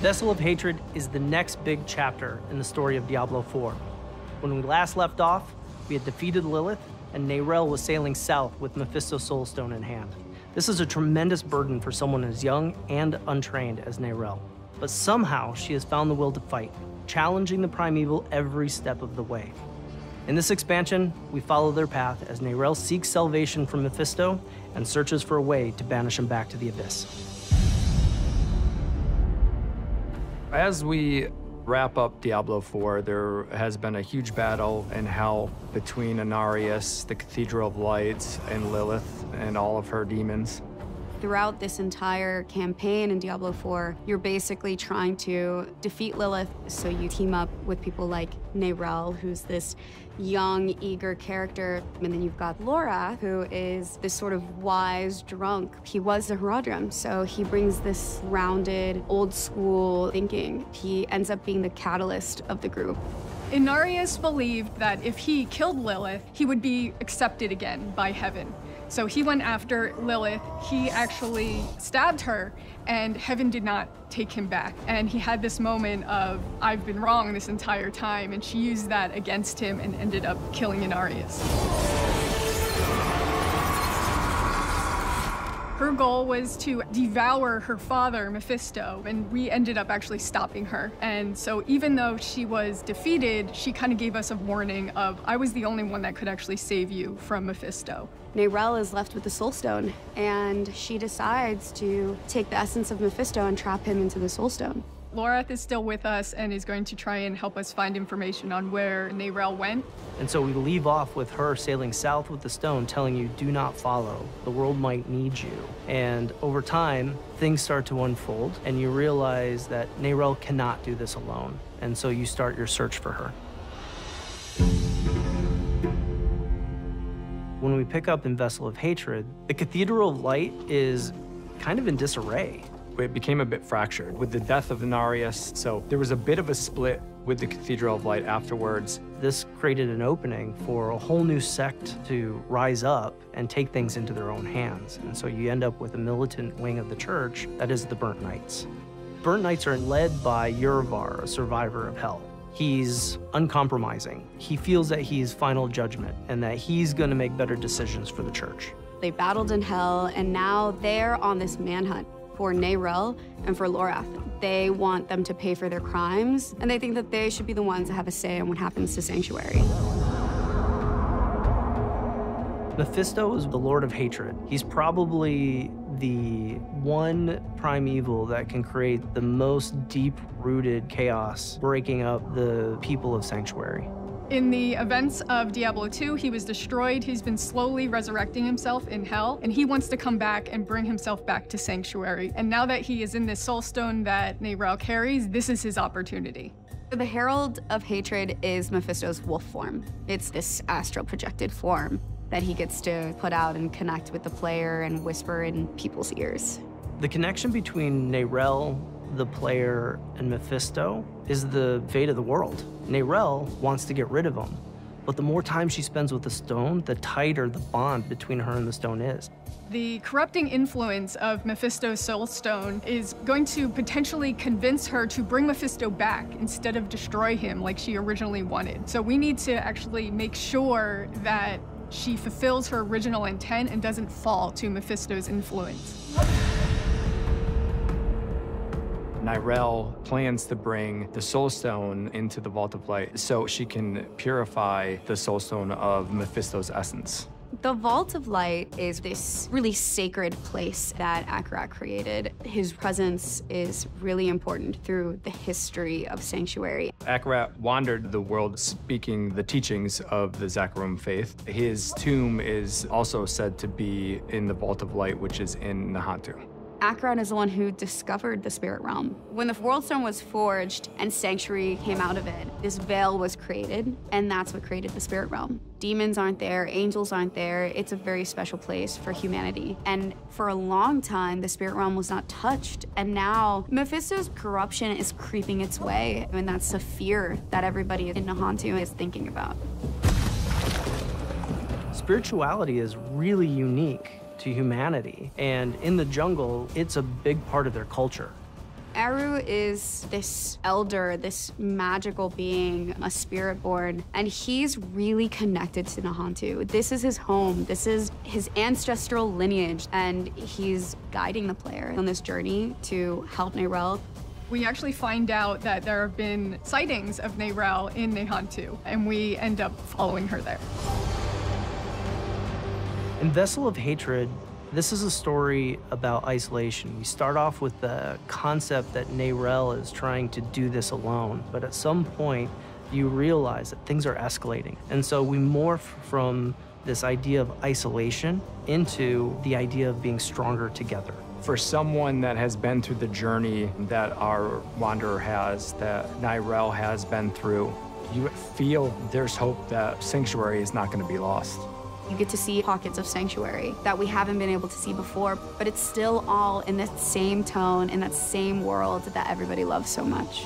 Vessel of Hatred is the next big chapter in the story of Diablo IV. When we last left off, we had defeated Lilith, and Neyrelle was sailing south with Mephisto's Soulstone in hand. This is a tremendous burden for someone as young and untrained as Neyrelle. But somehow she has found the will to fight, challenging the primeval every step of the way. In this expansion, we follow their path as Neyrelle seeks salvation from Mephisto and searches for a way to banish him back to the Abyss. As we wrap up Diablo IV, there has been a huge battle in hell between Inarius, the Cathedral of Lights, and Lilith and all of her demons. Throughout this entire campaign in Diablo IV, you're basically trying to defeat Lilith, so you team up with people like Neyrelle, who's this young, eager character, and then you've got Laura, who is this sort of wise drunk. He was a Herodrim, so he brings this rounded, old-school thinking. He ends up being the catalyst of the group. Inarius believed that if he killed Lilith, he would be accepted again by heaven. So he went after Lilith. He actually stabbed her, and heaven did not take him back. And he had this moment of, I've been wrong this entire time, and she used that against him and ended up killing Inarius. Her goal was to devour her father, Mephisto, and we ended up actually stopping her. And so even though she was defeated, she kind of gave us a warning of, I was the only one that could actually save you from Mephisto. Neyrelle is left with the Soulstone, and she decides to take the essence of Mephisto and trap him into the Soulstone. Lorath is still with us and is going to try and help us find information on where Neyrelle went. And so we leave off with her sailing south with the stone, telling you, do not follow. The world might need you. And over time, things start to unfold, and you realize that Neyrelle cannot do this alone. And so you start your search for her. When we pick up in Vessel of Hatred, the Cathedral of Light is kind of in disarray. It became a bit fractured with the death of Inarius, so there was a bit of a split with the Cathedral of Light afterwards. This created an opening for a whole new sect to rise up and take things into their own hands. And so you end up with a militant wing of the church that is the Burnt Knights. Burnt Knights are led by Urivar, a survivor of hell. He's uncompromising. He feels that he's final judgment and that he's going to make better decisions for the church. They battled in hell, and now they're on this manhunt for Neyrelle and for Lorath. They want them to pay for their crimes, and they think that they should be the ones that have a say on what happens to Sanctuary. Mephisto is the Lord of Hatred. He's probably the one primeval that can create the most deep-rooted chaos, breaking up the people of Sanctuary. In the events of Diablo II, he was destroyed. He's been slowly resurrecting himself in hell, and he wants to come back and bring himself back to Sanctuary. And now that he is in this Soulstone that Neyrelle carries, this is his opportunity. The Herald of Hatred is Mephisto's wolf form. It's this astral projected form that he gets to put out and connect with the player and whisper in people's ears. The connection between Neyrelle, the player, and Mephisto is the fate of the world. Neyrelle wants to get rid of him, but the more time she spends with the stone, the tighter the bond between her and the stone is. The corrupting influence of Mephisto's Soulstone is going to potentially convince her to bring Mephisto back instead of destroy him like she originally wanted. So we need to actually make sure that she fulfills her original intent and doesn't fall to Mephisto's influence. Neyrelle plans to bring the Soulstone into the Vault of Light so she can purify the Soulstone of Mephisto's essence. The Vault of Light is this really sacred place that Akarat created. His presence is really important through the history of Sanctuary. Akarat wandered the world speaking the teachings of the Zakarum faith. His tomb is also said to be in the Vault of Light, which is in Nahantu. Akarat is the one who discovered the spirit realm. When the Worldstone was forged and Sanctuary came out of it, this veil was created, and that's what created the spirit realm. Demons aren't there, angels aren't there. It's a very special place for humanity. And for a long time, the spirit realm was not touched. And now Mephisto's corruption is creeping its way, and that's a fear that everybody in Nahantu is thinking about. Spirituality is really unique to humanity, and in the jungle, it's a big part of their culture. Eru is this elder, this magical being, a spirit born, and he's really connected to Nahantu. This is his home, this is his ancestral lineage, and he's guiding the player on this journey to help Neyrelle. We actually find out that there have been sightings of Neyrelle in Nahantu, and we end up following her there. In Vessel of Hatred, this is a story about isolation. We start off with the concept that Neyrelle is trying to do this alone, but at some point, you realize that things are escalating. And so we morph from this idea of isolation into the idea of being stronger together. For someone that has been through the journey that our wanderer has, that Neyrelle has been through, you feel there's hope that Sanctuary is not going to be lost. You get to see pockets of Sanctuary that we haven't been able to see before, but it's still all in that same tone, in that same world that everybody loves so much.